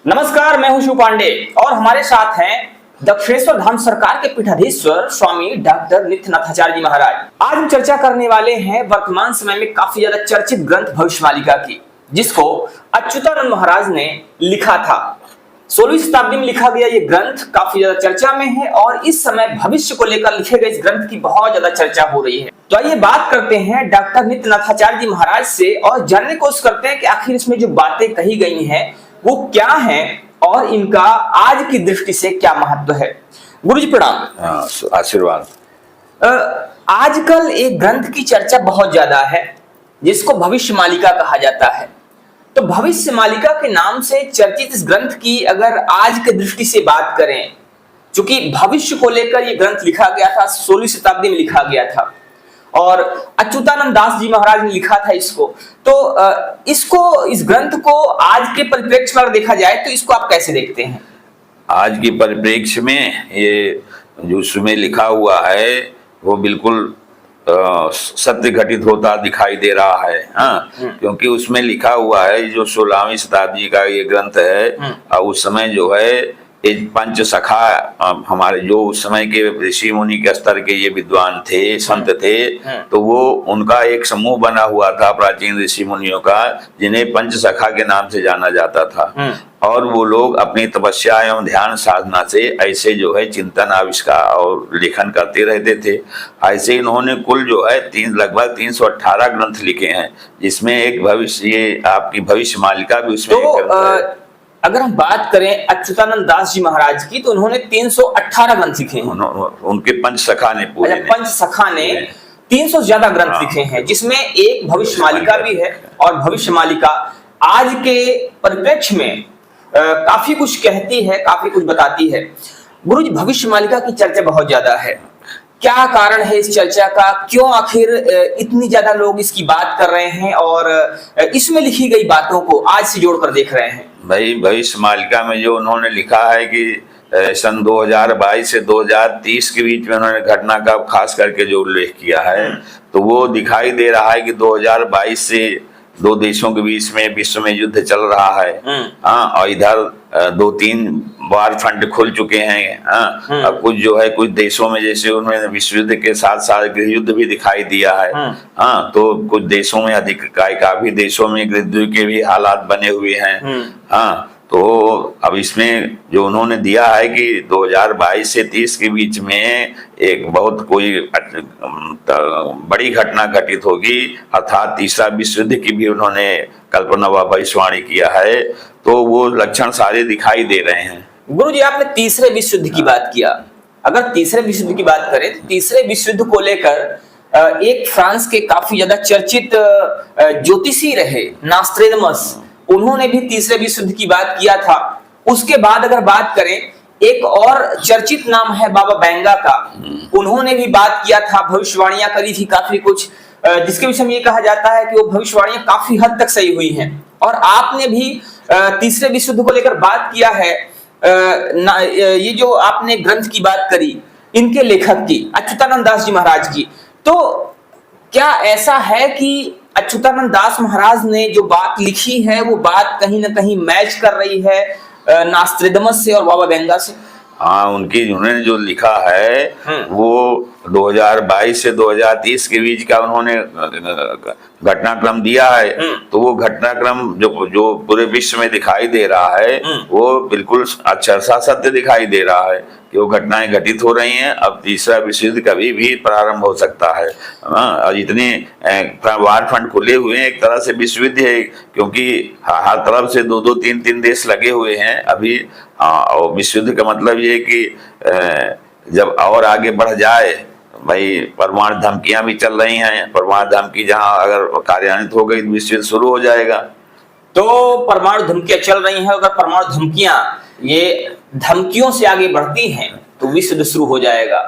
नमस्कार, मैं हूं शिव पांडे और हमारे साथ हैं दक्षिणेश्वर धाम सरकार के पीठाधीश्वर स्वामी डॉक्टर नित्यनाथाचार्य जी महाराज। आज हम चर्चा करने वाले हैं वर्तमान समय में काफी ज्यादा चर्चित ग्रंथ भविष्यमालिका की, जिसको अच्युतानंद महाराज ने लिखा था। 16वीं शताब्दी में लिखा गया ये ग्रंथ काफी ज्यादा चर्चा में है और इस समय भविष्य को लेकर लिखे गए इस ग्रंथ की बहुत ज्यादा चर्चा हो रही है। तो आइए बात करते हैं डॉक्टर नित्यनाथाचार्य जी महाराज से और जानने की कोशिश करते हैं कि आखिर इसमें जो बातें कही गई हैं वो क्या है और इनका आज की दृष्टि से क्या महत्व है। गुरुजी प्रणाम। आशीर्वाद। आजकल एक ग्रंथ की चर्चा बहुत ज्यादा है जिसको भविष्यमालिका कहा जाता है। तो भविष्यमालिका के नाम से चर्चित इस ग्रंथ की अगर आज के दृष्टि से बात करें, चूंकि भविष्य को लेकर यह ग्रंथ लिखा गया था, 16वीं शताब्दी में लिखा गया था और अच्युतानंद दास जी महाराज ने लिखा था इसको, तो इस ग्रंथ को आज के परिप्रेक्ष्य में देखा जाए तो इसको आप कैसे देखते हैं? आज के परिप्रेक्ष्य में ये जो उसमें लिखा हुआ है वो बिल्कुल सत्य घटित होता दिखाई दे रहा है। हाँ, क्योंकि उसमें लिखा हुआ है जो 16वीं शताब्दी का ये ग्रंथ है और उस समय जो है पंच सखा हमारे जो उस समय के ऋषि मुनि के स्तर के ये विद्वान थे, संत थे, तो वो उनका एक समूह बना हुआ था प्राचीन ऋषि मुनियों का, जिन्हें पंच सखा के नाम से जाना जाता था। और वो लोग अपनी तपस्या एवं ध्यान साधना से ऐसे जो है चिंतन आविष्कार और लेखन करते रहते थे। ऐसे इन्होंने कुल जो है लगभग 318 ग्रंथ लिखे हैं, जिसमें एक भविष्य ये आपकी भविष्यमालिका भी उसमें तो अगर हम बात करें अच्युतानंद दास जी महाराज की, तो उन्होंने 318 ग्रंथ लिखे हैं। उनके पंच सखा ने पंच सखा ने 300 से ज्यादा ग्रंथ लिखे हैं, जिसमें एक भविष्यमालिका भी है। और भविष्यमालिका आज के परिप्रेक्ष्य में काफी कुछ कहती है, काफी कुछ बताती है। गुरुजी, भविष्यमालिका की चर्चा बहुत ज्यादा है, क्या कारण है इस चर्चा का? क्यों आखिर इतनी ज्यादा लोग इसकी बात कर रहे हैं और इसमें लिखी गई बातों को आज से जोड़कर देख रहे हैं? भाई, भविष्यमालिका में जो उन्होंने लिखा है कि सन 2022 से 2030 के बीच में उन्होंने घटना का खास करके जो उल्लेख किया है, तो वो दिखाई दे रहा है कि 2022 से दो देशों के बीच में विश्व में युद्ध चल रहा है। हाँ, और इधर 2-3 वार फ्रंट खुल चुके हैं। हाँ, अब कुछ जो है कुछ देशों में जैसे उन्होंने विश्व युद्ध के साथ साथ गृह युद्ध भी दिखाई दिया है। हाँ, तो कुछ देशों में काफी देशों में गृह युद्ध के भी हालात बने हुए हैं। हाँ, तो अब इसमें जो उन्होंने दिया है कि 2022 से 30 के बीच में एक बहुत कोई बड़ी घटना घटित होगी, अर्थात तीसरा विश्व युद्ध की भी उन्होंने कल्पना व भविष्यवाणी किया है। तो वो लक्षण सारे दिखाई दे रहे हैं। गुरुजी, आपने तीसरे विश्व युद्ध की बात किया। अगर तीसरे विश्व युद्ध की बात करें तो तीसरे विश्व युद्ध को लेकर एक फ्रांस के काफी ज्यादा चर्चित ज्योतिषी रहे नास्ट्रेडमस, उन्होंने भी तीसरे विश्व युद्ध की बात किया था। उसके बाद अगर बात करें, एक और चर्चित नाम है बाबा बेंगा का, उन्होंने भी बात किया था, भविष्यवाणियां करी थी काफी कुछ, जिसके विषय में ये कहा जाता है कि वो भविष्यवाणियां काफी हद तक सही हुई हैं। और आपने भी तीसरे विश्व युद्ध को लेकर बात किया है। ये जो आपने ग्रंथ की बात करी, इनके लेखक की, अच्युतानंद दास जी महाराज की, तो क्या ऐसा है कि अच्युतानंद दास महाराज ने जो बात लिखी है वो बात कहीं ना कहीं मैच कर रही है नास्ट्रेडमस से और बाबा बेंगा से? हाँ, उन्होंने जो लिखा है वो 2022 से 2030 के बीच का उन्होंने घटनाक्रम दिया है। तो वो घटनाक्रम जो पूरे विश्व में दिखाई दे रहा है वो बिल्कुल अक्षरशः सत्य दिखाई दे रहा है कि वो घटनाएं घटित हो रही हैं। अब तीसरा विश्व युद्ध कभी भी प्रारंभ हो सकता है। और इतने वार फ्रंट खुले हुए हैं, एक तरह से विश्व युद्ध है, क्योंकि हर तरफ से 2-2, 3-3 देश लगे हुए हैं अभी। और विश्व युद्ध का मतलब ये कि जब और आगे बढ़ जाए, भाई परमाणु धमकियां भी चल रही हैं, परमाणु धमकी जहां अगर कार्यान्वित हो गई तो विश्व युद्ध शुरू हो जाएगा। तो परमाणु धमकियां चल रही हैं, अगर परमाणु धमकियां ये धमकियों से आगे बढ़ती हैं तो विश्व युद्ध शुरू हो जाएगा।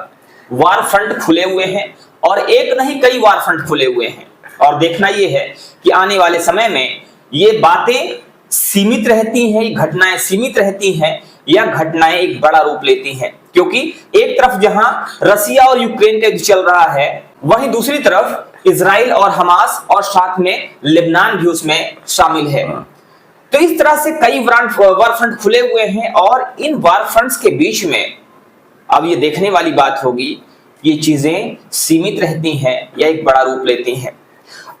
वार फ्रंट खुले हुए हैं और एक नहीं कई वार फ्रंट खुले हुए हैं। और देखना ये है कि आने वाले समय में ये बातें सीमित रहती हैं, घटनाएं सीमित रहती हैं या घटनाएं एक बड़ा रूप लेती हैं। क्योंकि एक तरफ जहां रसिया और यूक्रेन का युद्ध चल रहा है, वहीं दूसरी तरफ इजराइल और हमास और साथ में लेबनान भी उसमें शामिल है। तो इस तरह से कई वार फ्रंट खुले हुए हैं और इन वार फ्रंट्स के बीच में अब ये देखने वाली बात होगी, ये चीजें सीमित रहती हैं या एक बड़ा रूप लेती हैं।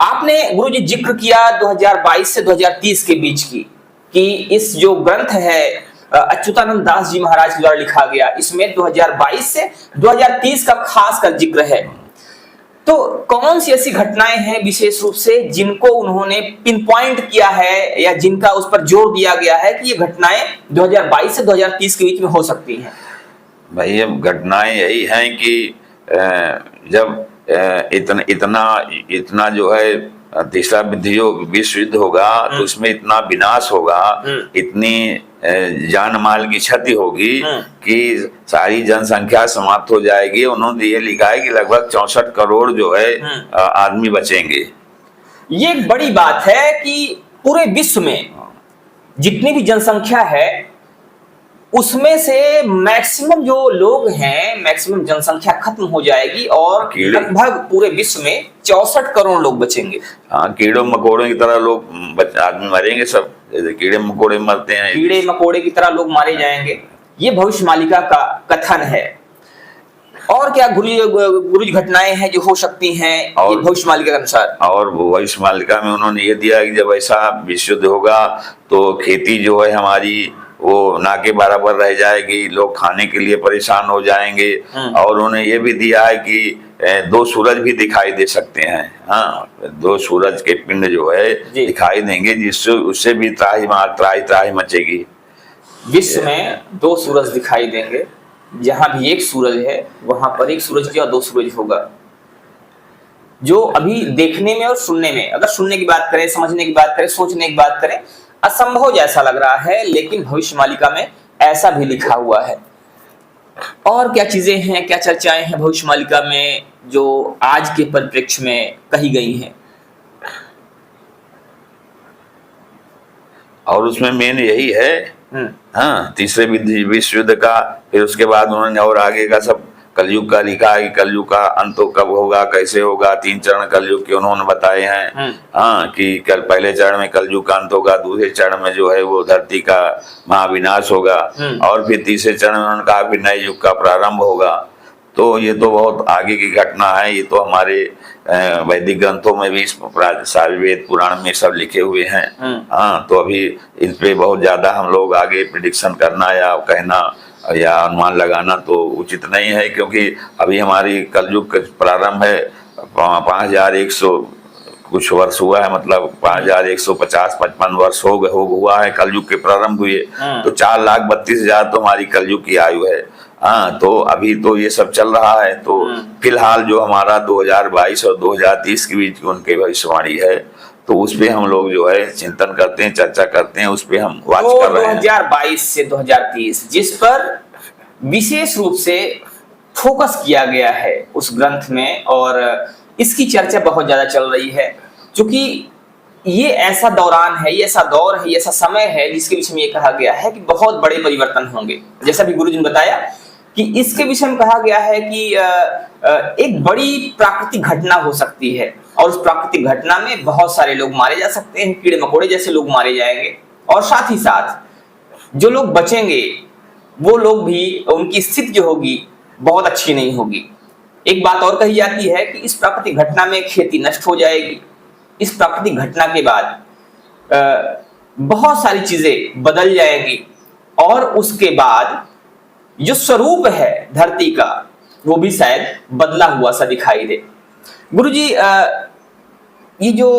आपने गुरुजी जिक्र किया 2022 से 2030 के बीच की, कि इस जो ग्रंथ है अच्युतानंद दास जी महाराज के द्वारा लिखा गया, इसमें 2022 से 2030 का खास कर जिक्र है। तो कौन सी ऐसी घटनाएं हैं विशेष रूप से जिनको उन्होंने पिन पॉइंट किया है या जिनका उस पर जोर दिया गया है कि ये घटनाएं 2022 से 2030 के बीच में हो सकती हैं? भाई अब घटनाएं यही हैं कि जब इतना जो है तीसरा विश्व युद्ध होगा तो इसमें इतना विनाश होगा, इतनी जान माल की क्षति होगी कि सारी जनसंख्या समाप्त हो जाएगी। उन्होंने ये लिखा है कि लगभग 64 करोड़ जो है आदमी बचेंगे। ये एक बड़ी बात है कि पूरे विश्व में जितनी भी जनसंख्या है उसमें से मैक्सिमम जो लोग हैं, मैक्सिमम जनसंख्या खत्म हो जाएगी और लगभग पूरे विश्व में 64 करोड़ लोग बचेंगे। हाँ, कीड़ों मकोड़ों की तरह लोग आदमी मरेंगे, सब कीड़े मकोड़े मरते हैं, कीड़े मकोड़े की तरह लोग मारे जाएंगे। ये भविष्य मालिका का कथन है। और क्या गुरुजी घटनाएं हैं जो हो सकती हैं और भविष्य मालिका के अनुसार? और भविष्य मालिका में उन्होंने ये दिया कि जब ऐसा विश्व युद्ध होगा तो खेती जो है हमारी वो ना के बराबर रह जाएगी, लोग खाने के लिए परेशान हो जाएंगे। और उन्हें ये भी दिया है कि 2 सूरज भी दिखाई दे सकते हैं। हाँ, 2 सूरज के पिंड जो है दिखाई देंगे, जिससे उससे भी त्राही मचेगी। विश्व में 2 सूरज दिखाई देंगे, जहां भी एक सूरज है वहां पर एक सूरज या 2 सूरज होगा। जो अभी देखने में और सुनने में, अगर सुनने की बात करें, समझने की बात करें, सोचने की बात करें, असंभव जैसा लग रहा है, लेकिन भविष्य मालिका में ऐसा भी लिखा हुआ है। और क्या चीजें हैं, क्या चर्चाएं हैं भविष्य मालिका में जो आज के परिप्रेक्ष्य में कही गई हैं? और उसमें मेन यही है, हाँ, तीसरे विश्व युद्ध का, फिर उसके बाद उन्होंने और आगे का सब कलयुग का लिखा है कि कलयुग का अंत कब होगा, कैसे होगा। 3 चरण कलयुग के उन्होंने बताए हैं। हाँ, कि पहले चरण में कलयुग का अंत होगा, दूसरे चरण में जो है वो धरती का महाविनाश होगा, और फिर तीसरे चरण में उन्होंने कहा फिर नए युग का प्रारंभ होगा। तो ये तो बहुत आगे की घटना है। ये तो हमारे वैदिक ग्रंथों में भी, सारे वेद पुराण में सब लिखे हुए हैं। हाँ, तो अभी इन पे बहुत ज्यादा हम लोग आगे प्रिडिक्शन करना या कहना या अनुमान लगाना तो उचित नहीं है, क्योंकि अभी हमारी कलयुग का प्रारंभ है 5100 कुछ वर्ष हुआ है, मतलब 5150-55 वर्ष हुआ है कलयुग के प्रारंभ हुए। तो 4,32,000 तो हमारी कलयुग की आयु है। हाँ, तो अभी तो ये सब चल रहा है। तो फिलहाल जो हमारा 2022 और 2030 के बीच उनके भविष्यवाणी है, तो उस पे हम लोग जो है चिंतन करते हैं, चर्चा करते हैं, उस पे हम वाच कर रहे हैं। 2022 से 2030 जिस पर विशेष रूप से फोकस किया गया है उस ग्रंथ में, और इसकी चर्चा बहुत ज्यादा चल रही है, क्योंकि ये ऐसा दौरान है, ये ऐसा दौर है, ये ऐसा समय है जिसके विषय में ये कहा गया है कि बहुत बड़े परिवर्तन होंगे। जैसा भी गुरुजी ने बताया कि इसके विषय में कहा गया है कि एक बड़ी प्राकृतिक घटना हो सकती है, और उस प्राकृतिक घटना में बहुत सारे लोग मारे जा सकते हैं, कीड़े मकोड़े जैसे लोग मारे जाएंगे, और साथ ही साथ जो लोग बचेंगे वो लोग भी, उनकी स्थिति जो होगी बहुत अच्छी नहीं होगी। एक बात और कही जाती है कि इस प्राकृतिक घटना में खेती नष्ट हो जाएगी। इस प्राकृतिक घटना के बाद बहुत सारी चीजें बदल जाएंगी, और उसके बाद जो स्वरूप है धरती का वो भी शायद बदला हुआ सा दिखाई दे। गुरुजी, ये जो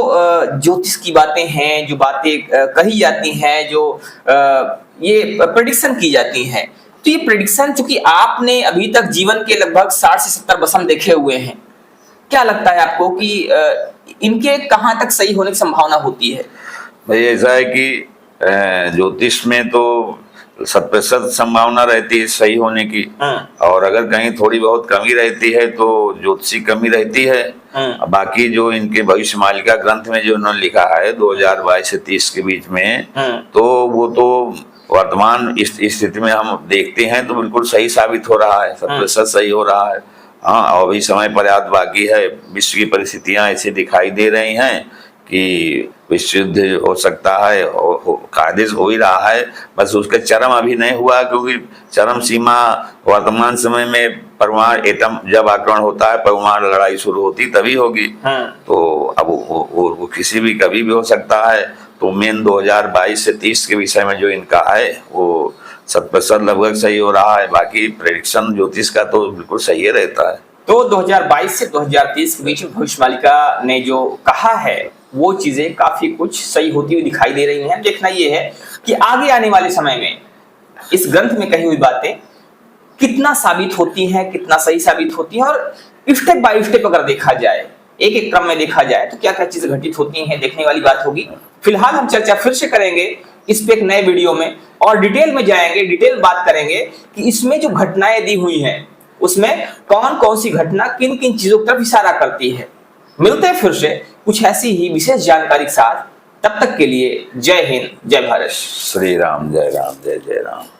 ज्योतिष की बातें हैं, जो बातें कही जाती हैं, जो ये प्रेडिक्शन की जाती हैं, तो ये प्रेडिक्शन चूंकि आपने अभी तक जीवन के लगभग 60 से 70 वसंत देखे हुए हैं, क्या लगता है आपको कि इनके कहाँ तक सही होने की संभावना होती है? भाई ऐसा है कि ज्योतिष में तो 100% संभावना रहती है सही होने की, और अगर कहीं थोड़ी बहुत कमी रहती है तो ज्योतिषी कमी रहती है। बाकी जो इनके भविष्य मालिका ग्रंथ में जो उन्होंने लिखा है 2022 से 30 के बीच में, तो वो तो वर्तमान इस स्थिति में हम देखते हैं तो बिल्कुल सही साबित हो रहा है, 100% सही हो रहा है। हाँ, और अभी समय पर्याप्त बाकी है। विश्व की परिस्थितियां ऐसी दिखाई दे रही हैं कि विश्व युद्ध हो सकता है और कायदेस हो ही रहा है, बस उसका चरम अभी नहीं हुआ, क्योंकि चरम सीमा वर्तमान समय में परमाणु एटम जब आक्रमण होता है, परमाणु लड़ाई शुरू होती तभी होगी। तो अब वो किसी भी कभी भी हो सकता है। तो मेन 2022 से 30 के विषय में जो इनका है वो 100% लगभग सही हो रहा है। बाकी प्रेडिक्शन ज्योतिष का तो बिल्कुल सही रहता है। तो 2022 से 2030 के बीच में भविष्यवालिका ने जो कहा है वो चीजें काफी कुछ सही होती हुई दिखाई दे रही हैं। देखना ये है कि आगे आने वाले समय में इस ग्रंथ में कही हुई बातें कितना साबित होती हैं, कितना सही साबित होती हैं, और स्टेप बाय स्टेप अगर देखा जाए, एक एक क्रम में देखा जाए तो क्या क्या चीजें घटित होती हैं, देखने वाली बात होगी। फिलहाल हम चर्चा फिर से करेंगे इस पे एक नए वीडियो में, और डिटेल में जाएंगे, डिटेल बात करेंगे कि इसमें जो घटनाएं दी हुई हैं उसमें कौन कौन सी घटना किन किन चीजों की तरफ इशारा करती है। मिलते हैं फिर से कुछ ऐसी ही विशेष जानकारी के साथ। तब तक के लिए जय हिंद, जय भारत। श्री राम, जय राम, जय जय राम।